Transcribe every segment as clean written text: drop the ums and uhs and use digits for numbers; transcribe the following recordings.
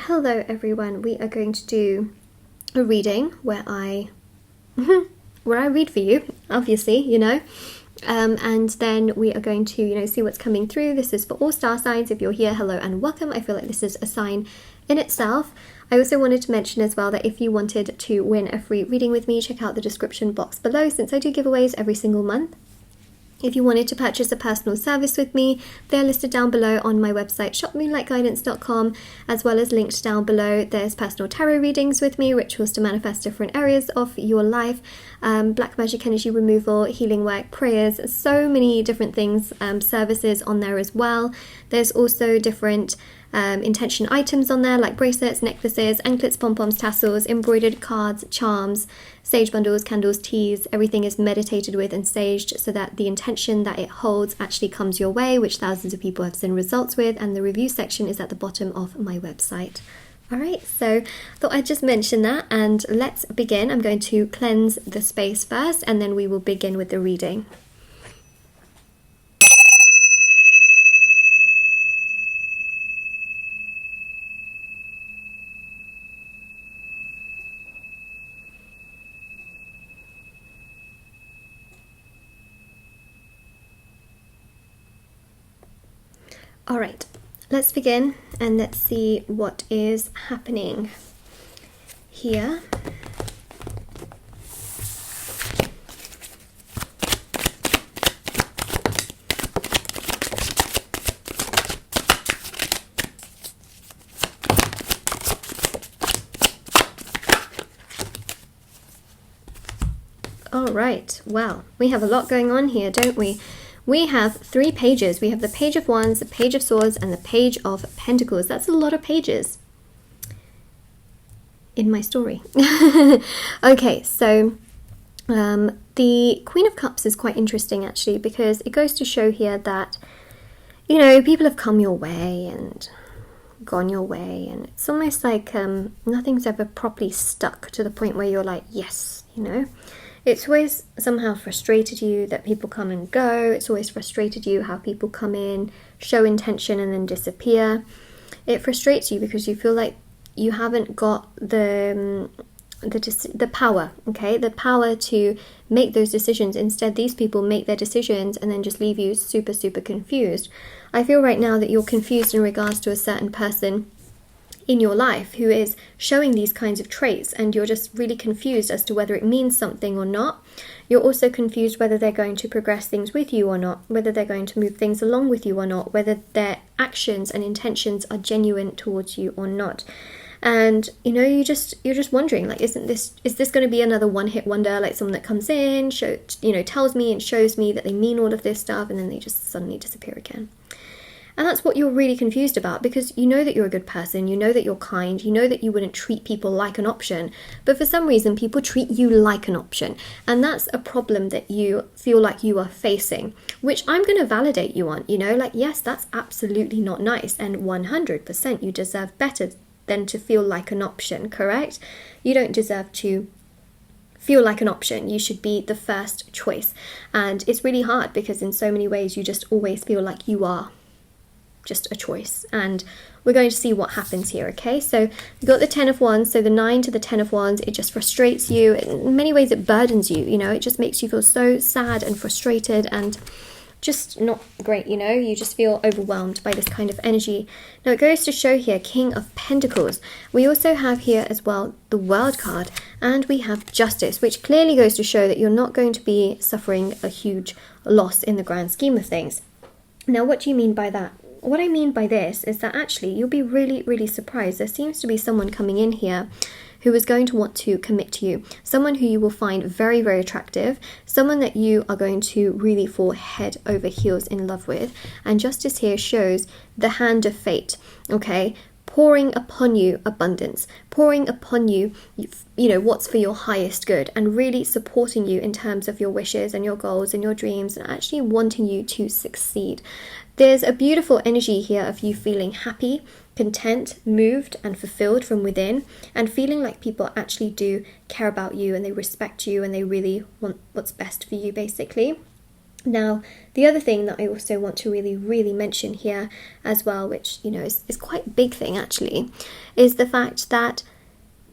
Hello everyone, we are going to do a reading where I read for you, obviously, and then we are going to, see what's coming through. This is for all star signs. If you're here, hello and welcome. I feel like this is a sign in itself. I also wanted to mention as well that if you wanted to win a free reading with me, check out the description box below, since I do giveaways every single month. If you wanted to purchase a personal service with me, they're listed down below on my website, shopmoonlightguidance.com, as well as linked down below. There's personal tarot readings with me, rituals to manifest different areas of your life, black magic energy removal, healing work, prayers, so many different things, services on there as well. There's also different intention items on there, like bracelets, necklaces, anklets, pom-poms, tassels, embroidered cards, charms, sage bundles, candles, teas. Everything is meditated with and saged so that the intention that it holds actually comes your way, which thousands of people have seen results with, and the review section is at the bottom of my website. Alright, so thought I'd just mention that, and let's begin. I'm going to cleanse the space first, and then we will begin with the reading. Alright, let's begin and let's see what is happening here. Alright, well, we have a lot going on here, don't we? We have 3 pages. We have the Page of Wands, the Page of Swords, and the Page of Pentacles. That's a lot of pages in my story. Okay, so the Queen of Cups is quite interesting, actually, because it goes to show here that, people have come your way and gone your way, and it's almost like nothing's ever properly stuck to the point where you're like, yes, It's always somehow frustrated you that people come and go. It's always frustrated you how people come in, show intention, and then disappear. It frustrates you because you feel like you haven't got the power, okay? The power to make those decisions. Instead, these people make their decisions and then just leave you super, super confused. I feel right now that you're confused in regards to a certain person in your life who is showing these kinds of traits, and you're just really confused as to whether it means something or not. You're also confused whether they're going to progress things with you or not, whether they're going to move things along with you or not, whether their actions and intentions are genuine towards you or not. And you're just wondering, like, is this going to be another one-hit wonder, like someone that comes in, tells me and shows me that they mean all of this stuff, and then they just suddenly disappear again. And that's what you're really confused about, because you know that you're a good person, you know that you're kind, you know that you wouldn't treat people like an option, but for some reason people treat you like an option. And that's a problem that you feel like you are facing, which I'm going to validate you on, yes, that's absolutely not nice, and 100% you deserve better than to feel like an option, correct? You don't deserve to feel like an option. You should be the first choice. And it's really hard because in so many ways you just always feel like you are just a choice, and we're going to see what happens here. Okay, so we've got the 10 of Wands, so the 9 to the 10 of Wands, it just frustrates you. In many ways it burdens you, it just makes you feel so sad and frustrated and just not great, you just feel overwhelmed by this kind of energy. Now it goes to show here King of Pentacles. We also have here as well the World card, and we have Justice, which clearly goes to show that you're not going to be suffering a huge loss in the grand scheme of things. Now what do you mean by that? What I mean by this is that actually you'll be really, really surprised. There seems to be someone coming in here who is going to want to commit to you. Someone who you will find very, very attractive. Someone that you are going to really fall head over heels in love with. And Justice here shows the hand of fate, okay? Pouring upon you abundance, pouring upon you, what's for your highest good, and really supporting you in terms of your wishes and your goals and your dreams, and actually wanting you to succeed. There's a beautiful energy here of you feeling happy, content, moved and fulfilled from within, and feeling like people actually do care about you and they respect you and they really want what's best for you, basically. Now, the other thing that I also want to really mention here as well, which, you know, is quite a big thing actually, is the fact that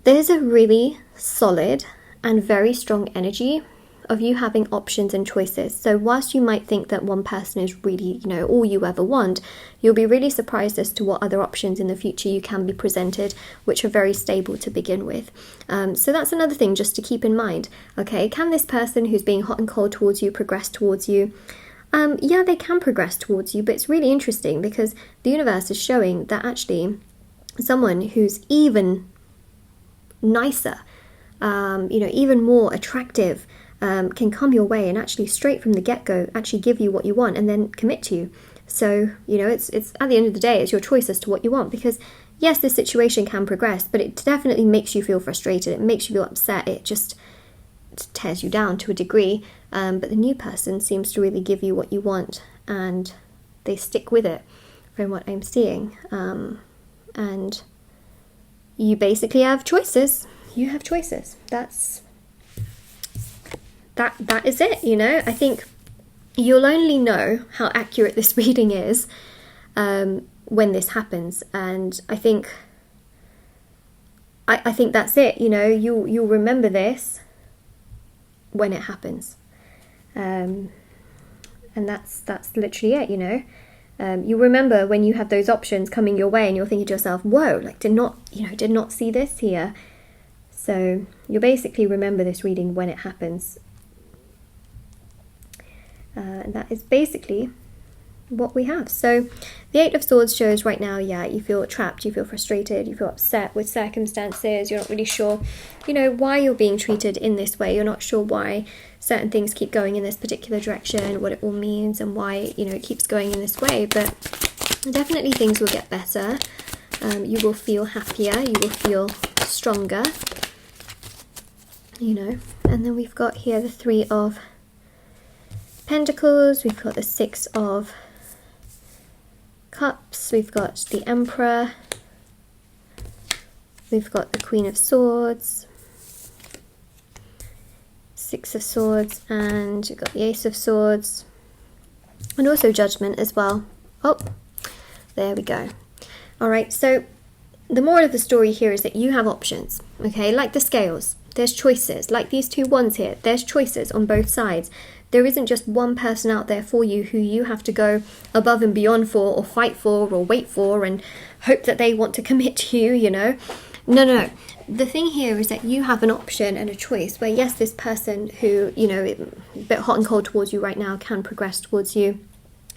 there's a really solid and very strong energy of you having options and choices. So whilst you might think that one person is really, you know, all you ever want, you'll be really surprised as to what other options in the future you can be presented, which are very stable to begin with. So that's another thing just to keep in mind. Okay, can this person who's being hot and cold towards you progress towards you? Yeah, they can progress towards you, but it's really interesting because the universe is showing that actually someone who's even nicer, you know, even more attractive, can come your way and actually straight from the get-go actually give you what you want and then commit to you. So, you know, it's at the end of the day, it's your choice as to what you want, because yes, this situation can progress, but it definitely makes you feel frustrated, it makes you feel upset, it just tears you down to a degree, but the new person seems to really give you what you want and they stick with it from what I'm seeing, and you basically have choices. You have choices. That is it, you know. I think you'll only know how accurate this reading is when this happens, and I think that's it, you know. You'll remember this when it happens, and that's literally it, you know. You remember when you have those options coming your way and you're thinking to yourself, whoa, like did not see this here. So you'll basically remember this reading when it happens. And that is basically what we have. So the Eight of Swords shows right now, yeah, you feel trapped, you feel frustrated, you feel upset with circumstances, you're not really sure, you know, why you're being treated in this way, you're not sure why certain things keep going in this particular direction, what it all means and why, you know, it keeps going in this way, but definitely things will get better. You will feel happier, you will feel stronger, you know. And then we've got here the Three of Pentacles, we've got the Six of Cups, we've got the Emperor, we've got the Queen of Swords, Six of Swords, and we've got the Ace of Swords, and also Judgment as well. Oh, there we go. Alright, so the moral of the story here is that you have options, okay? Like the scales, there's choices. Like these two wands here, there's choices on both sides. There isn't just one person out there for you who you have to go above and beyond for, or fight for, or wait for, and hope that they want to commit to you, you know. No. The thing here is that you have an option and a choice where, yes, this person who, you know, a bit hot and cold towards you right now can progress towards you.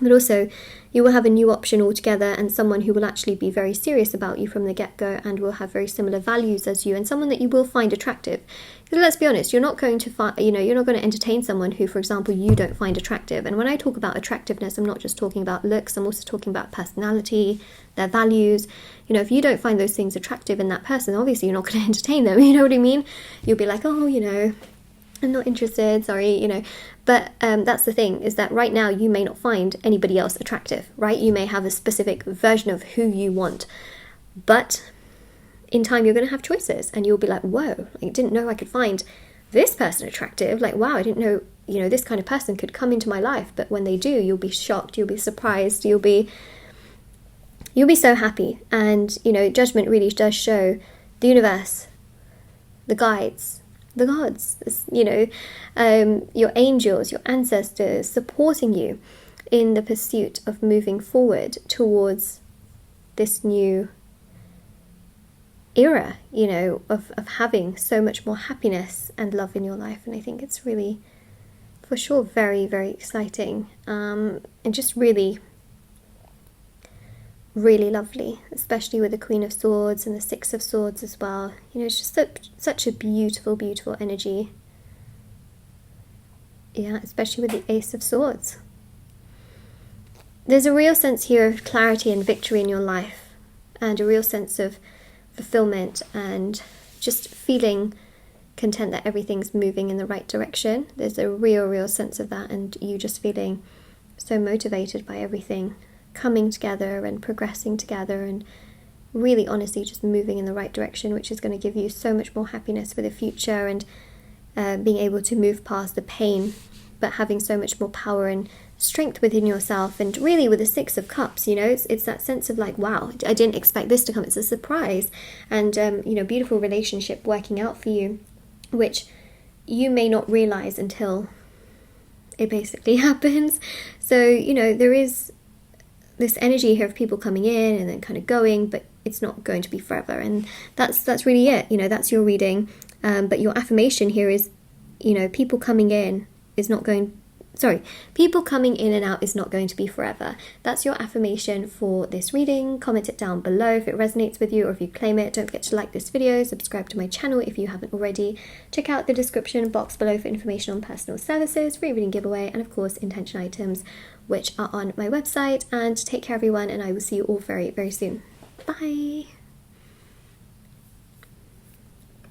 But also, you will have a new option altogether, and someone who will actually be very serious about you from the get-go and will have very similar values as you, and someone that you will find attractive. Because let's be honest, you're not going to find, you know, you're not going to entertain someone who, for example, you don't find attractive. And when I talk about attractiveness, I'm not just talking about looks, I'm also talking about personality, their values. You know, if you don't find those things attractive in that person, obviously you're not going to entertain them, you know what I mean? You'll be like, oh, you know, I'm not interested, sorry, you know. But that's the thing, is that right now you may not find anybody else attractive, right? You may have a specific version of who you want, but in time you're going to have choices, and you'll be like, whoa, I didn't know I could find this person attractive. Like, wow, I didn't know, you know, this kind of person could come into my life. But when they do, you'll be shocked, you'll be surprised, you'll be so happy. And, you know, Judgment really does show the universe, the guides, the gods, you know, your angels, your ancestors supporting you in the pursuit of moving forward towards this new era, you know, of having so much more happiness and love in your life. And I think it's really, for sure, very, very exciting, and just really, really lovely, especially with the Queen of Swords and the Six of Swords as well. You know, it's just such a beautiful, beautiful energy. Yeah, especially with the Ace of Swords. There's a real sense here of clarity and victory in your life, and a real sense of fulfillment, and just feeling content that everything's moving in the right direction. There's a real sense of that, and you just feeling so motivated by everything coming together and progressing together, and really honestly just moving in the right direction, which is going to give you so much more happiness for the future, and being able to move past the pain but having so much more power and strength within yourself. And really with the Six of Cups, you know, it's that sense of like, wow, I didn't expect this to come. It's a surprise. And you know, beautiful relationship working out for you, which you may not realize until it basically happens. So, you know, there is this energy here of people coming in and then kind of going, but it's not going to be forever. And that's really it. You know, that's your reading. But your affirmation here is, you know, people coming in and out is not going to be forever. That's your affirmation for this reading. Comment it down below if it resonates with you or if you claim it. Don't forget to like this video, subscribe to my channel if you haven't already. Check out the description box below for information on personal services, free reading giveaway, and of course intention items, which are on my website. And take care everyone, and I will see you all very, very soon. Bye!